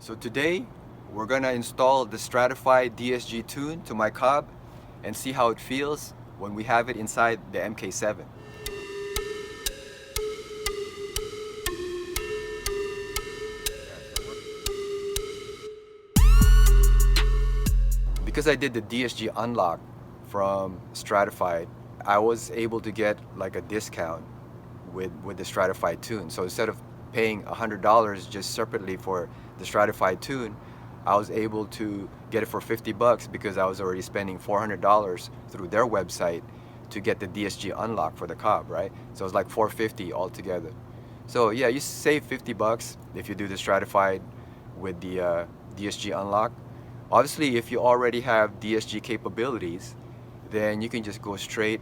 So today we're gonna install the Stratified DSG tune to my Cobb and see how it feels when we have it inside the MK7. Because I did the DSG unlock from Stratified, I was able to get like a discount with the Stratified tune. So instead of paying $100 just separately for the Stratified tune, I was able to get it for 50 bucks because I was already spending $400 through their website to get the DSG unlock for the Cobb, right? So it's like $450 altogether. So yeah, you save 50 bucks if you do the Stratified with the DSG unlock. Obviously, if you already have DSG capabilities, then you can just go straight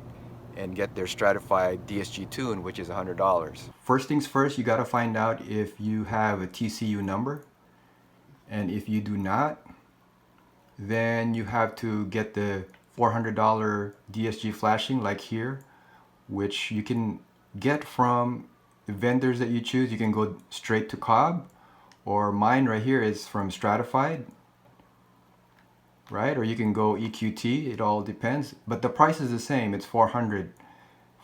and get their Stratified DSG tune, which is $100. First things first, you gotta find out if you have a TCU number. And if you do not, then you have to get the $400 DSG flashing like here, which you can get from the vendors that you choose. You can go straight to Cobb, or mine right here is from Stratified, right? Or you can go EQT, it all depends. But the price is the same, it's $400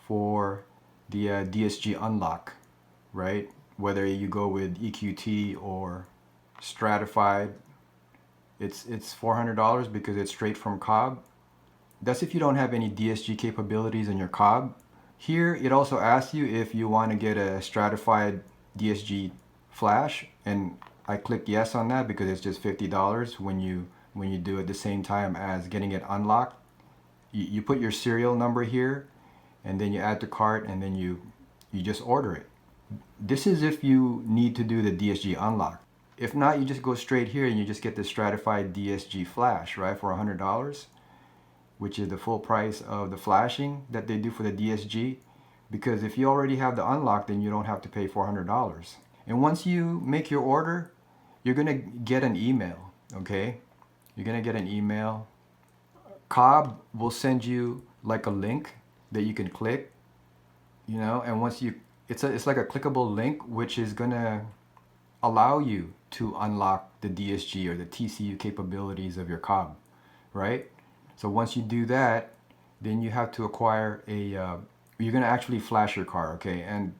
for the DSG unlock, right? Whether you go with EQT or Stratified, it's $400 because it's straight from Cobb. That's if you don't have any DSG capabilities in your Cobb. Here it also asks you if you want to get a Stratified DSG flash, and I click yes on that because it's just $50 when you do it at the same time as getting it unlocked. You put your serial number here, and then you add to cart, and then you just order it. This is if you need to do the DSG unlock. If not, you just go straight here and you just get the Stratified DSG flash, right, for $100, which is the full price of the flashing that they do for the DSG. Because if you already have the unlock, then you don't have to pay $400. And once you make your order, you're gonna get an email, okay? You're gonna get an email. Cobb will send you like a link that you can click, you know, and once you, it's like a clickable link, which is gonna allow you to unlock the DSG or the TCU capabilities of your Cobb, right? So once you do that, then you have to acquire a, you're gonna actually flash your car, okay? And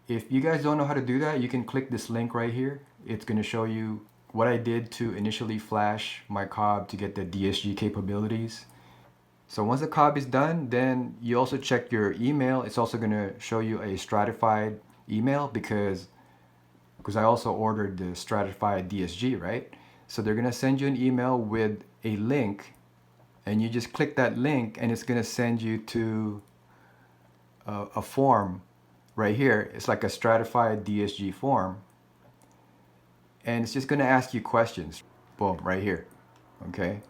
if you guys don't know how to do that, you can click this link right here. It's gonna show you what I did to initially flash my Cobb to get the DSG capabilities. So once the Cobb is done, then you also check your email. It's also gonna show you a Stratified email because I also ordered the Stratified DSG, right? So they're gonna send you an email with a link, and you just click that link and it's gonna send you to a form right here. It's like a Stratified DSG form, and it's just gonna ask you questions. Boom, right here, okay?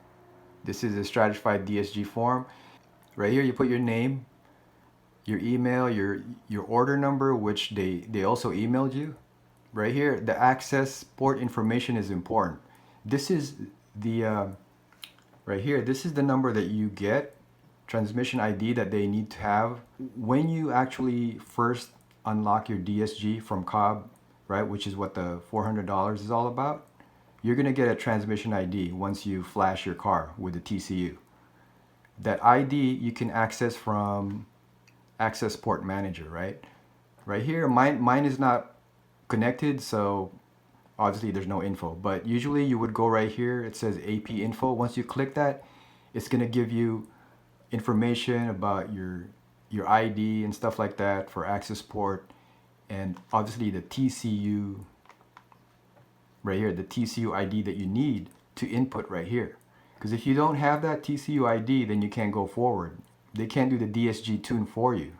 This is a Stratified DSG form. Right here, you put your name, your email, your order number, which they also emailed you. Right here, the access port information is important. This is the, right here, this is the number that you get, transmission ID that they need to have when you actually first unlock your DSG from Cobb, right, which is what the $400 is all about. You're gonna get a transmission ID once you flash your car with the TCU. That ID you can access from Access Port Manager, right? Right here, mine is not connected, so obviously there's no info, but usually you would go right here. It says AP info. Once you click that, it's gonna give you information about your ID and stuff like that for access port, and obviously the TCU right here, the TCU ID that you need to input right here. Because if you don't have that TCU ID, then you can't go forward. They can't do the DSG tune for you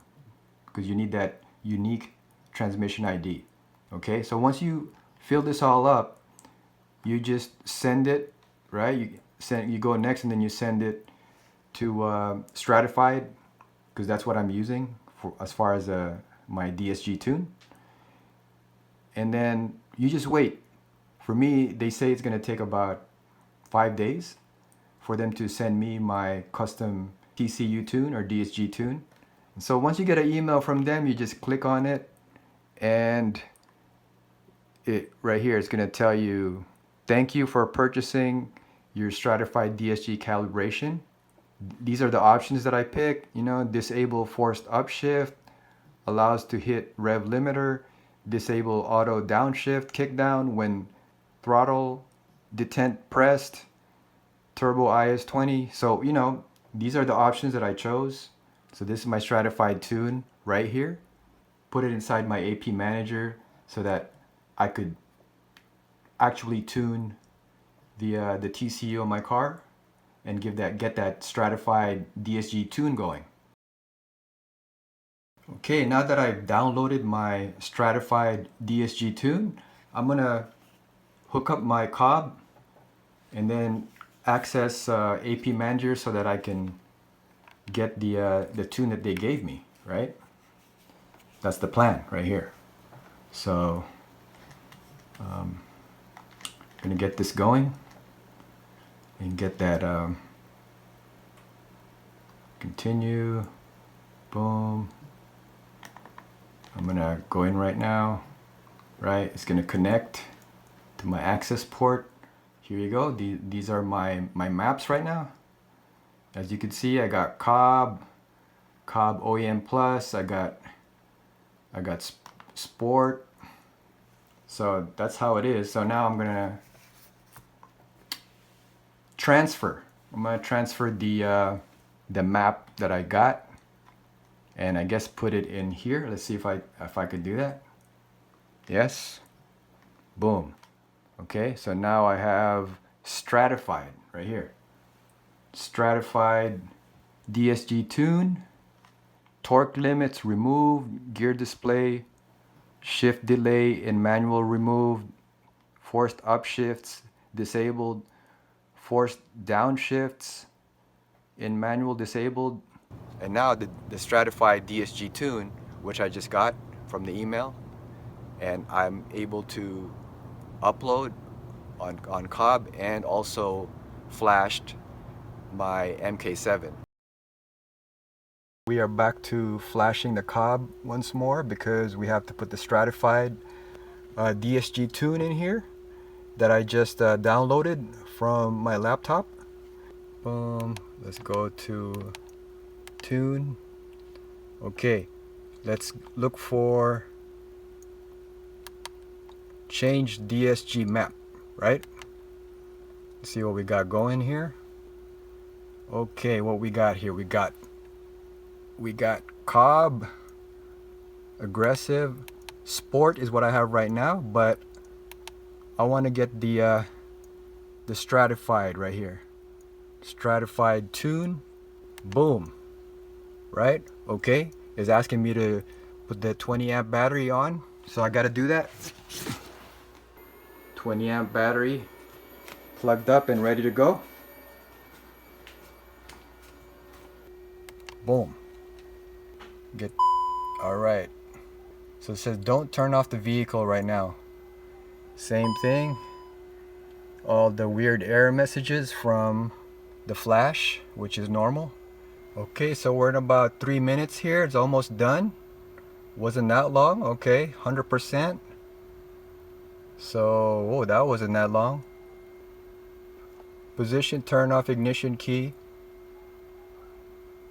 because you need that unique transmission ID. Okay, so once you fill this all up, you just send it, right? You go next, and then you send it to Stratified, because that's what I'm using for as far as my DSG tune. And then you just wait. For me, they say it's gonna take about 5 days for them to send me my custom TCU tune or DSG tune. And so once you get an email from them, you just click on it, and it right here, it's gonna tell you Thank you for purchasing your Stratified DSG calibration. These are the options that I picked. You know, disable forced upshift, allows to hit rev limiter, disable auto downshift kickdown when throttle detent pressed, turbo IS-20. So, you know, these are the options that I chose. So this is my stratified tune right here. Put it inside my AP manager so that I could actually tune the TCU on my car and get that stratified DSG tune going. Okay, now that I've downloaded my stratified DSG tune, I'm gonna hook up my cob and then access AP Manager so that I can get the tune that they gave me, right? That's the plan right here. So I'm gonna get this going and get that continue, boom. I'm gonna go in right now, right? It's gonna connect to my access port. Here you go. These are my maps right now. As you can see, I got Cobb OEM Plus. I got Sport. So that's how it is. So now I'm gonna transfer. I'm gonna transfer the map that I got, and I guess put it in here. Let's see if I could do that. Yes. Boom. Okay, so now I have stratified right here. Stratified DSG tune, torque limits removed, gear display, shift delay in manual removed, forced upshifts disabled, forced downshifts in manual disabled. And now the stratified DSG tune, which I just got from the email, and I'm able to upload on Cobb and also flashed my MK7. We are back to flashing the Cobb once more because we have to put the stratified DSG tune in here that I just downloaded from my laptop. Boom. Let's go to tune. Okay, let's look for change DSG map, right? Let's see what we got going here. Okay, what we got here, we got Cobb, aggressive, sport is what I have right now, but I want to get the stratified right here. Stratified tune, boom, right? Okay, it's asking me to put the 20 amp battery on, so I got to do that. 20 amp battery plugged up and ready to go. Boom. All right. So it says don't turn off the vehicle right now. Same thing. All the weird error messages from the flash, which is normal. Okay, so we're in about 3 minutes here. It's almost done. Wasn't that long. Okay, 100%. So, oh, that wasn't that long. Position, turn off ignition key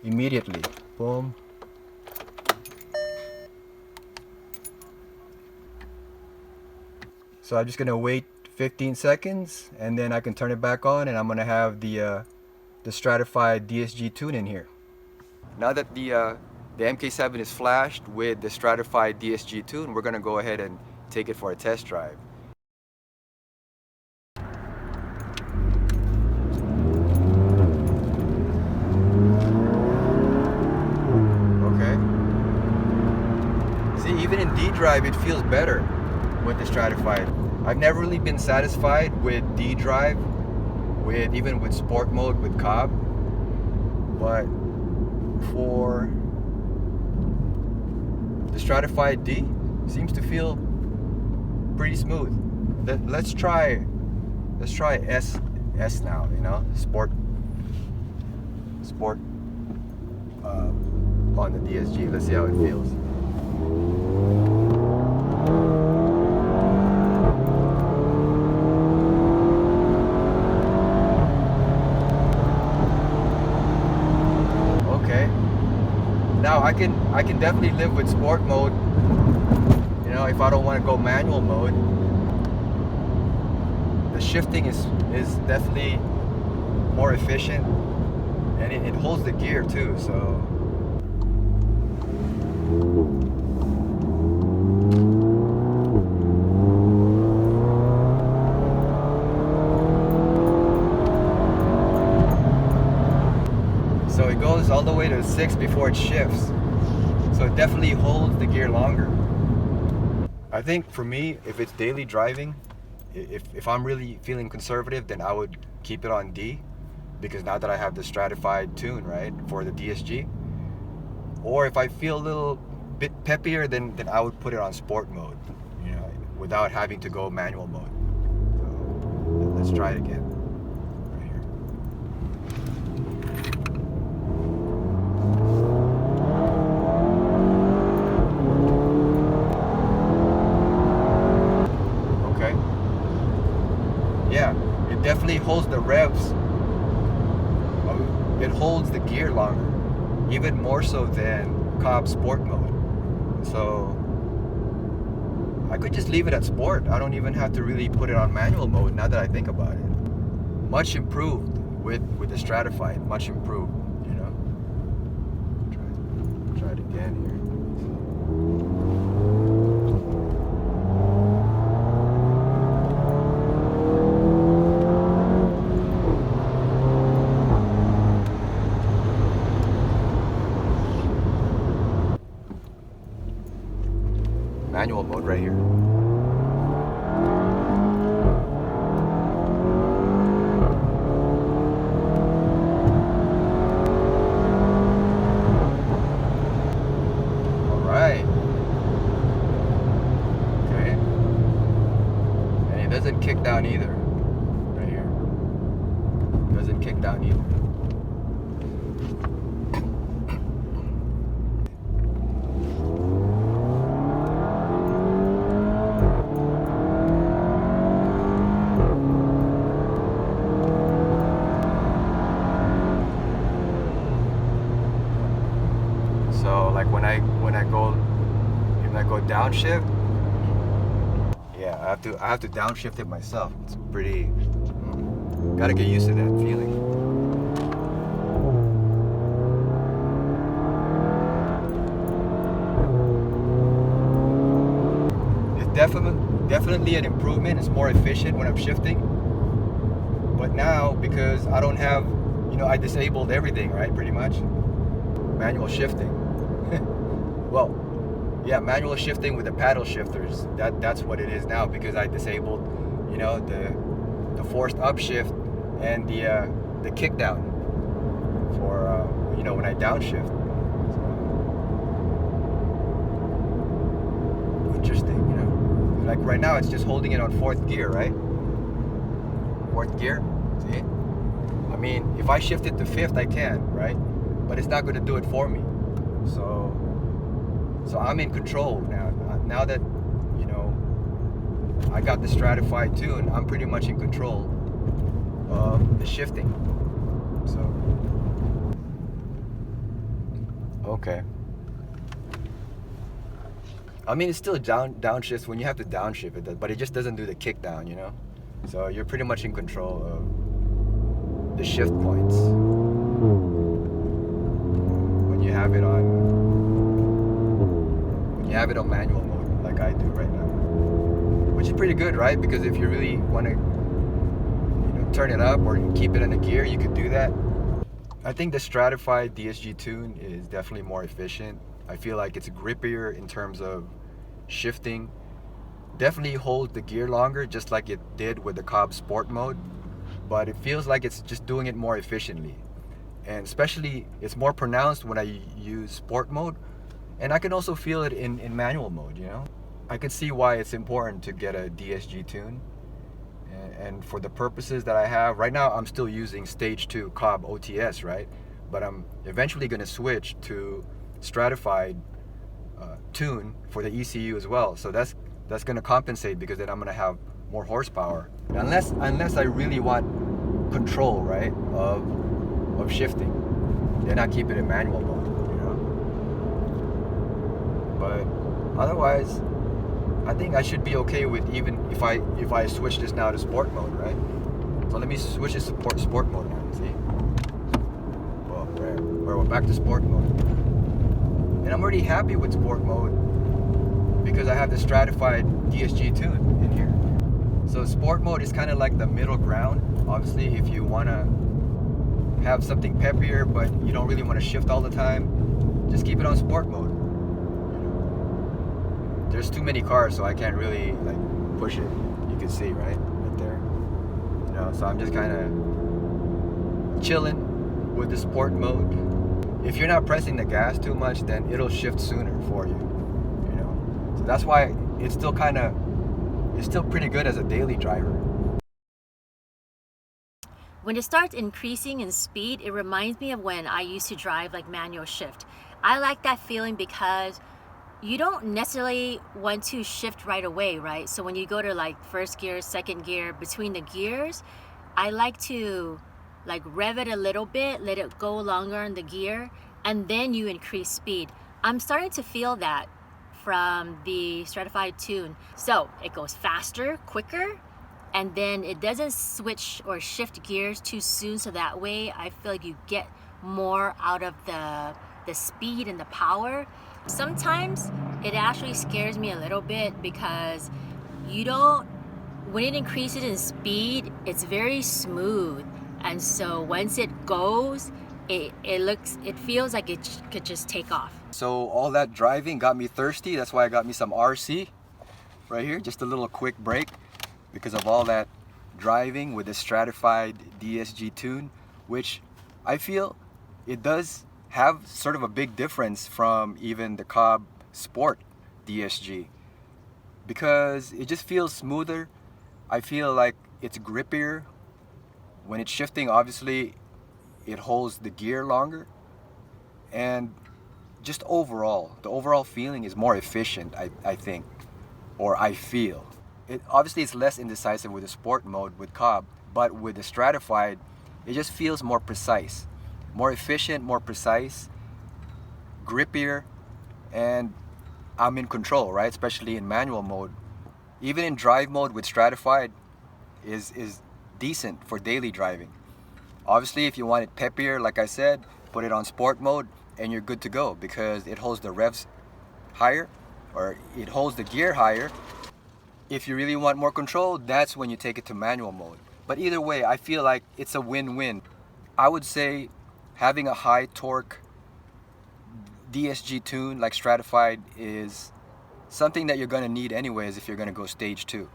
immediately. Boom. So I'm just gonna wait 15 seconds and then I can turn it back on, and I'm gonna have the stratified DSG tune in here. Now that the MK7 is flashed with the stratified DSG tune, we're gonna go ahead and take it for a test drive. Okay. See, even in D drive, it feels better with the stratified. I've never really been satisfied with D drive, even with sport mode with Cobb, but for the stratified D seems to feel pretty smooth. Let's try S now, you know, sport on the DSG. Let's see how it feels. I can definitely live with sport mode, you know, if I don't want to go manual mode. The shifting is definitely more efficient, and it holds the gear too, so. So it goes all the way to 6 before it shifts. So it definitely holds the gear longer. I think for me, if it's daily driving, if I'm really feeling conservative, then I would keep it on D, because now that I have the stratified tune, right, for the DSG. Or if I feel a little bit peppier, then I would put it on sport mode, you know, without having to go manual mode. So let's try it again. Definitely holds the revs. It holds the gear longer, even more so than Cobb Sport mode. So I could just leave it at sport. I don't even have to really put it on manual mode now that I think about it. Much improved with the Stratified, much improved, you know. Try it again here. Manual mode right here. All right. Okay. And it doesn't kick down either. Right here. It doesn't kick down either. So like when I go downshift, yeah, I have to downshift it myself. It's pretty, gotta get used to that feeling. It's definitely an improvement. It's more efficient when I'm shifting. But now, because I don't have, you know, I disabled everything, right, pretty much. Manual shifting. Well, yeah, manual shifting with the paddle shifters. That's what it is now, because I disabled, you know, the forced upshift and the kick down for you know, when I downshift. So, interesting, you know. Like right now, it's just holding it on 4th gear, right? 4th gear. See? I mean, if I shift it to 5th, I can, right? But it's not going to do it for me. So I'm in control now. Now that, you know, I got the stratified tune, I'm pretty much in control of the shifting. So, okay. I mean, it's still downshift when you have to downshift it, but it just doesn't do the kick down, you know? So you're pretty much in control of the shift points when you have it on manual mode, like I do right now, which is pretty good, right? Because if you really want to, you know, turn it up or keep it in a gear, you could do that. I think the Stratified DSG tune is definitely more efficient. I feel like it's grippier in terms of shifting. Definitely holds the gear longer, just like it did with the Cobb Sport mode, but it feels like it's just doing it more efficiently. And especially, it's more pronounced when I use sport mode. And I can also feel it in manual mode, you know? I can see why it's important to get a DSG tune. And for the purposes that I have, right now I'm still using Stage 2 Cobb OTS, right? But I'm eventually going to switch to Stratified tune for the ECU as well. So that's going to compensate, because then I'm going to have more horsepower. Unless I really want control, right, of shifting, then I keep it in manual mode, you know? But otherwise, I think I should be okay with even if I switch this now to sport mode, right? So let me switch this to sport mode now. See? Well, we're back to sport mode, and I'm already happy with sport mode because I have the Stratified DSG tune in here. So sport mode is kind of like the middle ground. Obviously, if you want to have something peppier but you don't really want to shift all the time, just keep it on sport mode. There's too many cars, so I can't really like push it. You can see right there. So I'm just kind of chilling with the sport mode. If you're not pressing the gas too much, then it'll shift sooner for you. So that's why it's still pretty good as a daily driver. When it starts increasing in speed, it reminds me of when I used to drive like manual shift. I like that feeling because you don't necessarily want to shift right away, right? So when you go to like first gear, second gear, between the gears, I like to like rev it a little bit, let it go longer in the gear, and then you increase speed. I'm starting to feel that from the Stratified tune. So it goes faster, quicker, and then it doesn't switch or shift gears too soon, so that way I feel like you get more out of the speed and the power. Sometimes it actually scares me a little bit because when it increases in speed, it's very smooth, and so once it goes, it feels like it could just take off. So all that driving got me thirsty. That's why I got me some RC right here, just a little quick break because of all that driving with the Stratified DSG tune, which I feel it does have sort of a big difference from even the Cobb Sport DSG because it just feels smoother. I feel like it's grippier. When it's shifting, obviously it holds the gear longer, and just overall, the overall feeling is more efficient, I think, or I feel. Obviously it's less indecisive with the sport mode with Cobb, but with the Stratified, it just feels more precise. More efficient, more precise, grippier, and I'm in control, right? Especially in manual mode. Even in drive mode with Stratified is decent for daily driving. Obviously, if you want it peppier, like I said, put it on sport mode and you're good to go because it holds the revs higher, or it holds the gear higher. If you really want more control, that's when you take it to manual mode. But either way, I feel like it's a win-win. I would say having a high torque DSG tune like Stratified is something that you're going to need anyways if you're going to go stage 2.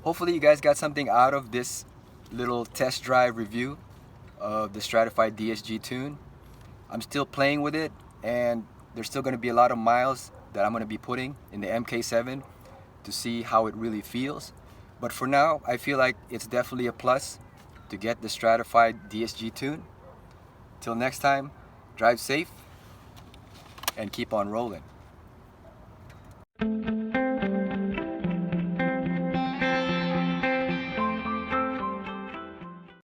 Hopefully you guys got something out of this little test drive review of the Stratified DSG tune. I'm still playing with it, and there's still going to be a lot of miles that I'm going to be putting in the MK7 to see how it really feels. But for now, I feel like it's definitely a plus to get the Stratified DSG tune. Till next time, drive safe and keep on rolling.